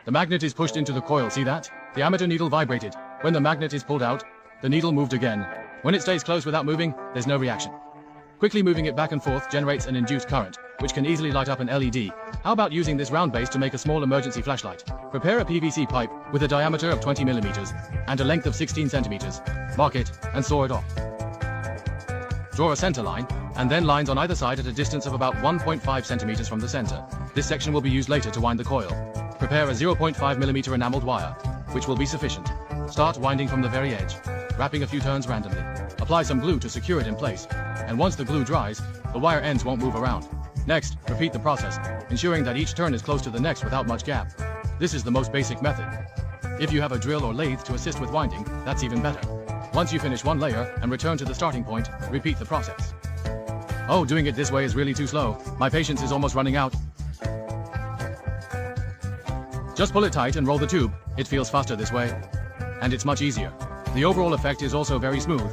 The magnet is pushed into the coil, see that? The ammeter needle vibrated. When the magnet is pulled out, the needle moved again. When it stays closed without moving, there's no reaction. Quickly moving it back and forth generates an induced current, which can easily light up an LED. How about using this round base to make a small emergency flashlight? Prepare a PVC pipe with a diameter of 20 millimeters and a length of 16 centimeters. Mark it and saw it off. Draw a center line, and then lines on either side at a distance of about 1.5 centimeters from the center. This section will be used later to wind the coil. Prepare a 0.5 millimeter enameled wire, which will be sufficient. Start winding from the very edge, wrapping a few turns randomly. Apply some glue to secure it in place, and once the glue dries, the wire ends won't move around. Next, repeat the process, ensuring that each turn is close to the next without much gap. This is the most basic method. If you have a drill or lathe to assist with winding, that's even better. Once you finish one layer and return to the starting point, repeat the process. Oh, doing it this way is really too slow. My patience is almost running out. Just pull it tight and roll the tube. It feels faster this way. And it's much easier. The overall effect is also very smooth.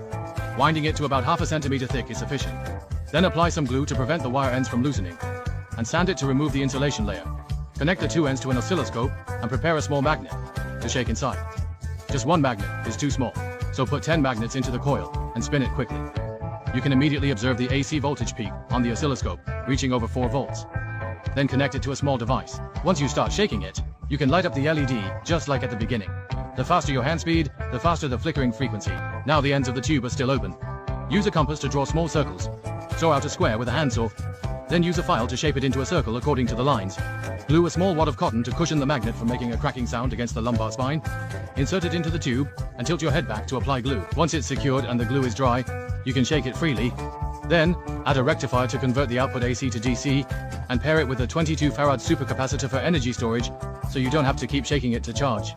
Winding it to about half a centimeter thick is sufficient. Then apply some glue to prevent the wire ends from loosening. And sand it to remove the insulation layer. Connect the two ends to an oscilloscope and prepare a small magnet to shake inside. Just one magnet is too small, so put 10 magnets into the coil and spin it quickly. You can immediately observe the AC voltage peak on the oscilloscope, reaching over 4 volts. Then connect it to a small device. Once you start shaking it, you can light up the LED just like at the beginning. The faster your hand speed, the faster the flickering frequency. Now the ends of the tube are still open. Use a compass to draw small circles. Draw out a square with a handsaw. Then use a file to shape it into a circle according to the lines. Glue a small wad of cotton to cushion the magnet from making a cracking sound against the lumbar spine. Insert it into the tube and tilt your head back to apply glue. Once it's secured and the glue is dry, you can shake it freely. Then, add a rectifier to convert the output AC to DC and pair it with a 22 farad supercapacitor for energy storage so you don't have to keep shaking it to charge.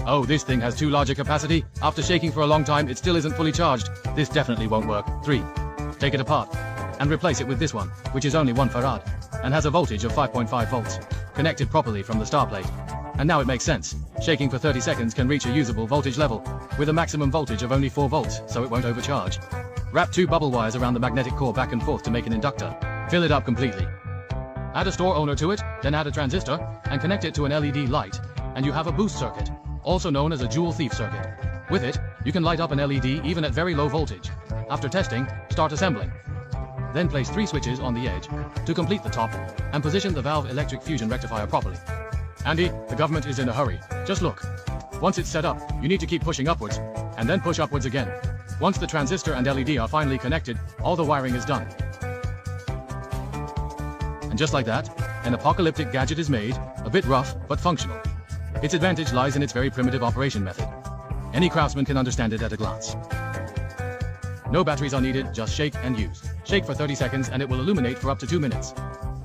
Oh, this thing has too large a capacity. After shaking for a long time, it still isn't fully charged. This definitely won't work. 3. Take it apart and replace it with this one, which is only 1 farad and has a voltage of 5.5 volts, connected properly from the star plate. And now it makes sense. Shaking for 30 seconds can reach a usable voltage level, with a maximum voltage of only 4 volts, so it won't overcharge. Wrap 2 bubble wires around the magnetic core back and forth to make an inductor. Fill it up completely. Add a store owner to it, then add a transistor, and connect it to an LED light, and you have a boost circuit, also known as a jewel thief circuit. With it, you can light up an LED even at very low voltage. After testing, start assembling. Then place 3 switches on the edge to complete the top and position the valve electric fusion rectifier properly. Andy, the government is in a hurry. Just look. Once it's set up, you need to keep pushing upwards, and then push upwards again. Once the transistor and LED are finally connected, all the wiring is done. And just like that, an apocalyptic gadget is made, a bit rough, but functional. Its advantage lies in its very primitive operation method. Any craftsman can understand it at a glance. No batteries are needed, just shake and use. Shake for 30 seconds and it will illuminate for up to 2 minutes.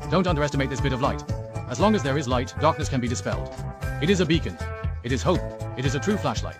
Don't underestimate this bit of light. As long as there is light, darkness can be dispelled. It is a beacon. It is hope. It is a true flashlight.